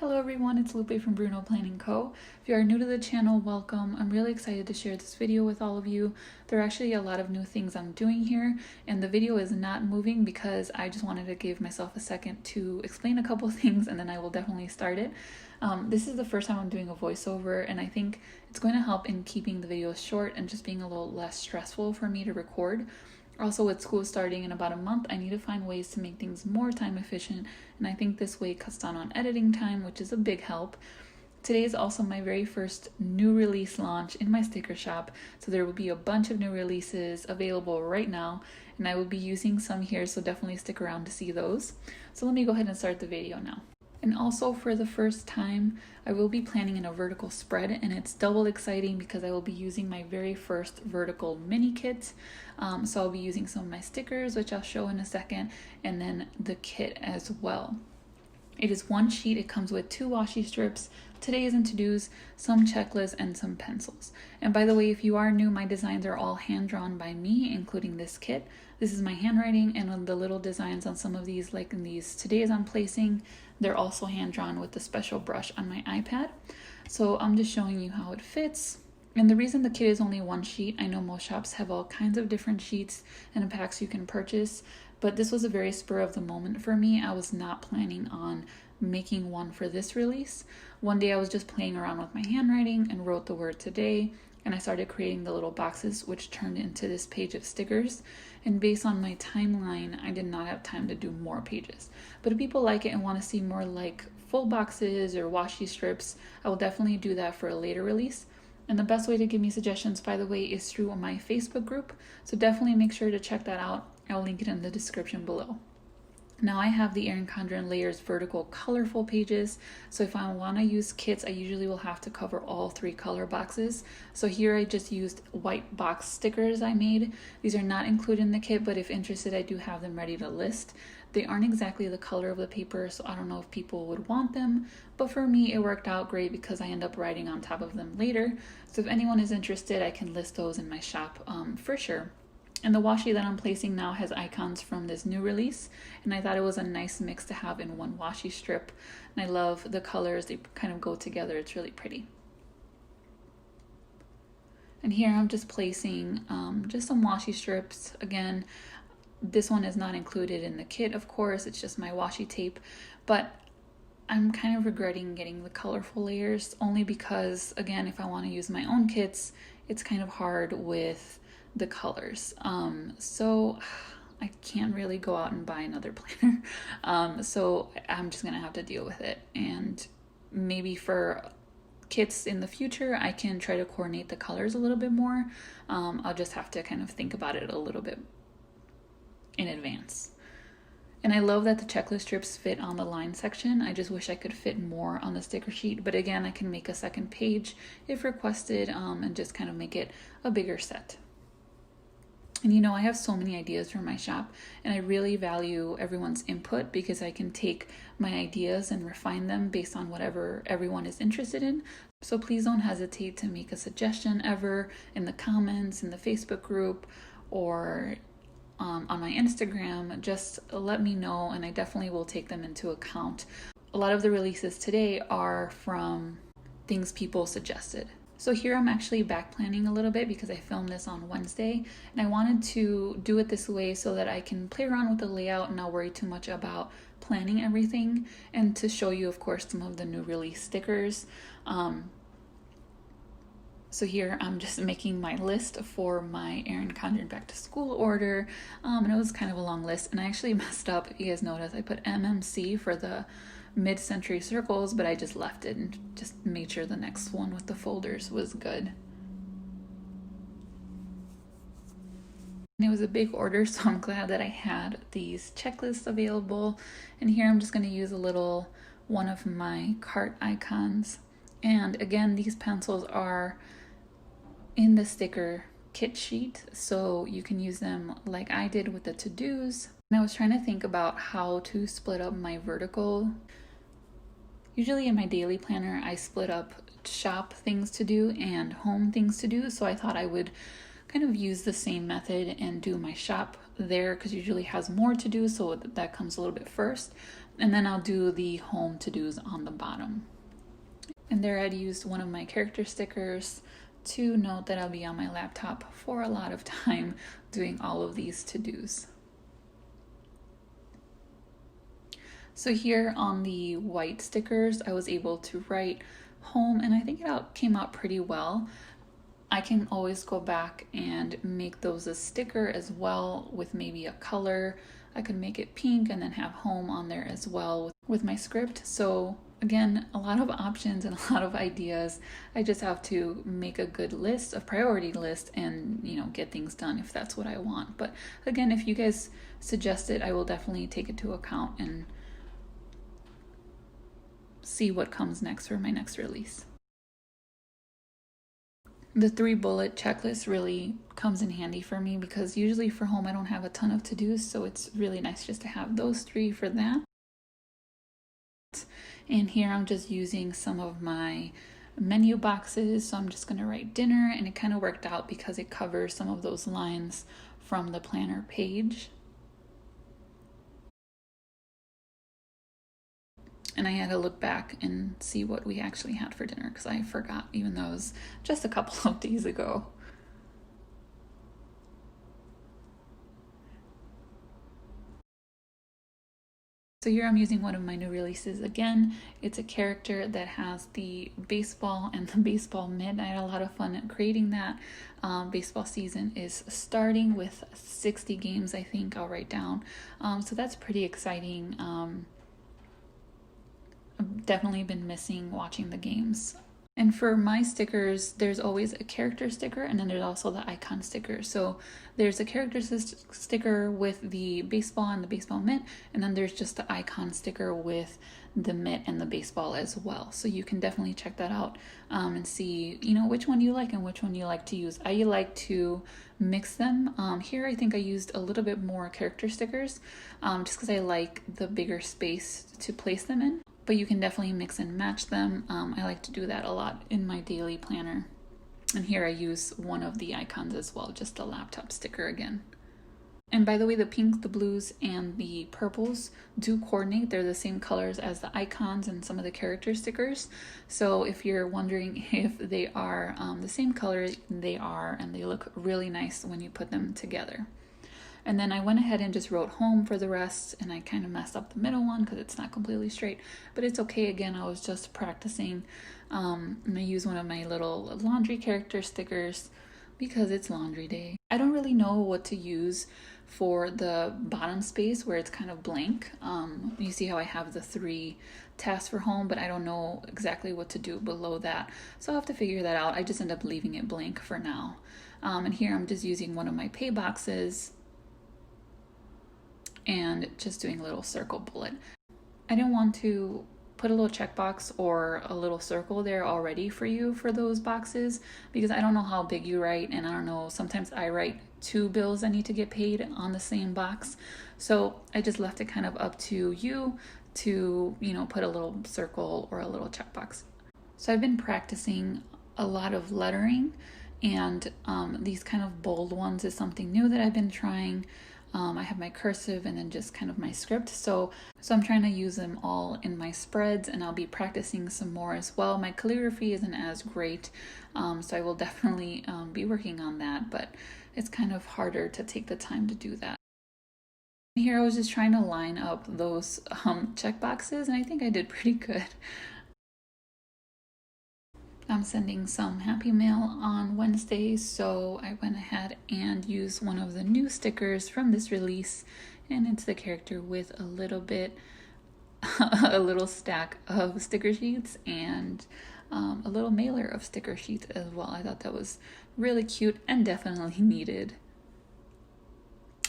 Hello everyone, it's Lupe from BrunoPlanningCO. If you are new to the channel, welcome. I'm really excited to share this video with all of you. There are actually a lot of new things I'm doing here, and the video is not moving because I just wanted to give myself a second to explain a couple things and then I will definitely start it. This is the first time I'm doing a voiceover, and I think it's going to help in keeping the videos short and just being a little less stressful for me to record. Also, with school starting in about a month, I need to find ways to make things more time efficient, and I think this way cuts down on editing time, which is a big help. Today is also my very first new release launch in my sticker shop, so there will be a bunch of new releases available right now, and I will be using some here, so definitely stick around to see those. So let me go ahead and start the video now. And also, for the first time, I will be planning in a vertical spread, and it's double exciting because I will be using my very first vertical mini kit. So I'll be using some of my stickers, which I'll show in a second, and then the kit as well. It is one sheet. It comes with 2 washi strips, today's and to-dos, some checklists, and some pencils. And by the way, if you are new, my designs are all hand-drawn by me, including this kit. This is my handwriting, and on the little designs on some of these, like in these today's I'm placing, they're also hand-drawn with the special brush on my iPad. So I'm just showing you how it fits. And the reason the kit is only one sheet, I know most shops have all kinds of different sheets and packs you can purchase, but this was a very spur of the moment for me. I was not planning on making one for this release. One day I was just playing around with my handwriting and wrote the word today, and I started creating the little boxes, which turned into this page of stickers. And based on my timeline, I did not have time to do more pages. But if people like it and want to see more like full boxes or washi strips, I will definitely do that for a later release. And the best way to give me suggestions, by the way, is through my Facebook group. So definitely make sure to check that out. I'll link it in the description below. Now I have the Erin Condren Layers vertical colorful pages, so if I want to use kits, I usually will have to cover all 3 color boxes. So here I just used white box stickers I made. These are not included in the kit, but if interested, I do have them ready to list. They aren't exactly the color of the paper, so I don't know if people would want them, but for me it worked out great because I end up writing on top of them later. So if anyone is interested, I can list those in my shop for sure. And the washi that I'm placing now has icons from this new release, and I thought it was a nice mix to have in one washi strip. And I love the colors, they kind of go together, it's really pretty. And here I'm just placing just some washi strips. Again, this one is not included in the kit, of course, it's just my washi tape, but I'm kind of regretting getting the colorful layers only because, again, if I want to use my own kits, it's kind of hard with the colors. So I can't really go out and buy another planner. So I'm just gonna have to deal with it. And maybe for kits in the future, I can try to coordinate the colors a little bit more. I'll just have to kind of think about it a little bit in advance. And I love that the checklist strips fit on the line section. I just wish I could fit more on the sticker sheet, but again, I can make a second page if requested, and just kind of make it a bigger set. And you know, I have so many ideas for my shop, and I really value everyone's input because I can take my ideas and refine them based on whatever everyone is interested in. So please don't hesitate to make a suggestion ever in the comments, in the Facebook group, or on my Instagram. Just let me know, and I definitely will take them into account. A lot of the releases today are from things people suggested. So here I'm actually back planning a little bit because I filmed this on Wednesday, and I wanted to do it this way so that I can play around with the layout and not worry too much about planning everything, and to show you, of course, some of the new release stickers. So here I'm just making my list for my Erin Condren back to school order, and it was kind of a long list, and I actually messed up. If you guys noticed, I put MMC for the mid-century circles, but I just left it and just made sure the next one with the folders was good. And it was a big order, so I'm glad that I had these checklists available. And here I'm just going to use a little one of my cart icons. And again, these pencils are in the sticker kit sheet, so you can use them like I did with the to-dos. And I was trying to think about how to split up my vertical. Usually in my daily planner, I split up shop things to do and home things to do, so I thought I would kind of use the same method and do my shop there because usually has more to do, so that comes a little bit first. And then I'll do the home to-dos on the bottom. And there I'd used one of my character stickers to note that I'll be on my laptop for a lot of time doing all of these to-dos. So here on the white stickers, I was able to write home, and I think it came out pretty well. I can always go back and make those a sticker as well with maybe a color. I could make it pink and then have home on there as well with my script. So again, a lot of options and a lot of ideas. I just have to make a good list, a priority list, and get things done if that's what I want. But again, if you guys suggest it, I will definitely take it to account and see what comes next for my next release. The 3-bullet checklist really comes in handy for me because usually for home I don't have a ton of to-dos, so it's really nice just to have those 3 for that. And here I'm just using some of my menu boxes, so I'm just going to write dinner, and it kind of worked out because it covers some of those lines from the planner page. And I had to look back and see what we actually had for dinner because I forgot, even though it was just a couple of days ago. So here I'm using one of my new releases again. It's a character that has the baseball and the baseball mitt. I had a lot of fun creating that. Baseball season is starting with 60 games, I think I'll write down. So that's pretty exciting. I've definitely been missing watching the games. And for my stickers, there's always a character sticker, and then there's also the icon sticker. So there's a character sticker with the baseball and the baseball mitt, and then there's just the icon sticker with the mitt and the baseball as well. So you can definitely check that out and see, which one you like and which one you like to use. I like to mix them. Here I think I used a little bit more character stickers just because I like the bigger space to place them in. But you can definitely mix and match them. I like to do that a lot in my daily planner. And here I use one of the icons as well, just a laptop sticker again. And by the way, the pinks, the blues, and the purples do coordinate. They're the same colors as the icons and some of the character stickers. So if you're wondering if they are the same color, they are, and they look really nice when you put them together. And then I went ahead and just wrote home for the rest, and I kind of messed up the middle one because it's not completely straight, but it's okay. Again, I was just practicing. And I use one of my little laundry character stickers because it's laundry day. I don't really know what to use for the bottom space where it's kind of blank. You see how I have the 3 tasks for home, but I don't know exactly what to do below that. So I'll have to figure that out. I just end up leaving it blank for now. And here I'm just using one of my pay boxes and just doing a little circle bullet. I didn't want to put a little checkbox or a little circle there already for you for those boxes because I don't know how big you write, and I don't know, sometimes I write 2 bills that need to get paid on the same box. So I just left it kind of up to you to, put a little circle or a little checkbox. So I've been practicing a lot of lettering, and these kind of bold ones is something new that I've been trying. I have my cursive and then just kind of my script. So I'm trying to use them all in my spreads, and I'll be practicing some more as well. My calligraphy isn't as great, so I will definitely be working on that, but it's kind of harder to take the time to do that. Here I was just trying to line up those check boxes, and I think I did pretty good. I'm sending some happy mail on Wednesday, so I went ahead and used one of the new stickers from this release, and it's the character with a little stack of sticker sheets and a little mailer of sticker sheets as well. I thought that was really cute and definitely needed.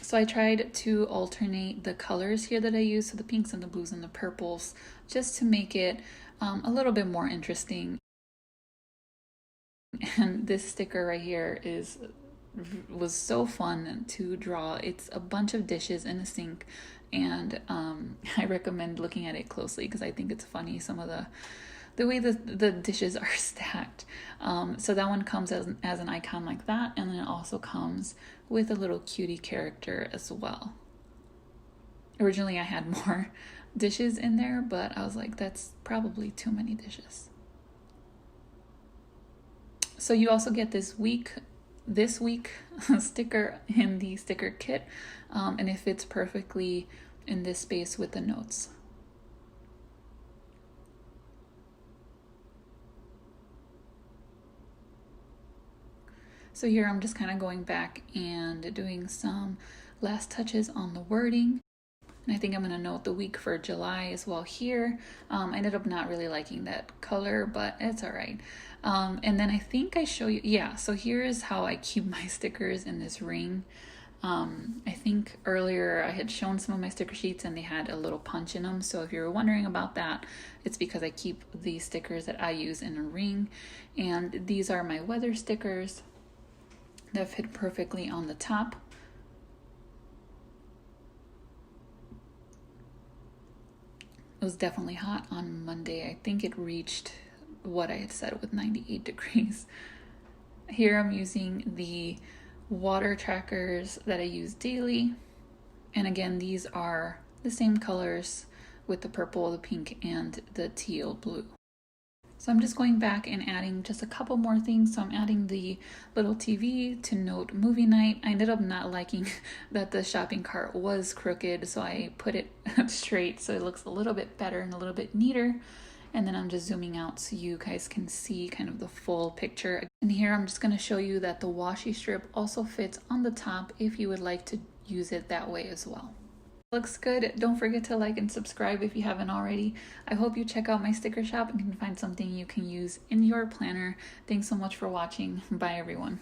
So I tried to alternate the colors here that I used, so the pinks and the blues and the purples, just to make it a little bit more interesting. And this sticker right here was so fun to draw. It's a bunch of dishes in a sink, and I recommend looking at it closely because I think it's funny, some of the the way the dishes are stacked. So that one comes as an icon like that, and then it also comes with a little cutie character as well. Originally I had more dishes in there, but I was like, that's probably too many dishes. So you also get this week sticker in the sticker kit, and it fits perfectly in this space with the notes. So here I'm just kind of going back and doing some last touches on the wording. And I think I'm going to note the week for July as well here. I ended up not really liking that color, but it's all right. And then I think I show you, yeah, so here is how I keep my stickers in this ring. I think earlier I had shown some of my sticker sheets and they had a little punch in them. So if you were wondering about that, it's because I keep the stickers that I use in a ring. And these are my weather stickers that fit perfectly on the top. It was definitely hot on Monday. I think it reached what I had said with 98 degrees. Here I'm using the water trackers that I use daily. And again, these are the same colors with the purple, the pink, and the teal blue. So I'm just going back and adding just a couple more things. So I'm adding the little TV to note movie night. I ended up not liking that the shopping cart was crooked, so I put it straight so it looks a little bit better and a little bit neater. And then I'm just zooming out so you guys can see kind of the full picture. And here I'm just going to show you that the washi strip also fits on the top if you would like to use it that way as well. Looks good. Don't forget to like and subscribe if you haven't already. I hope you check out my sticker shop and can find something you can use in your planner. Thanks so much for watching. Bye everyone.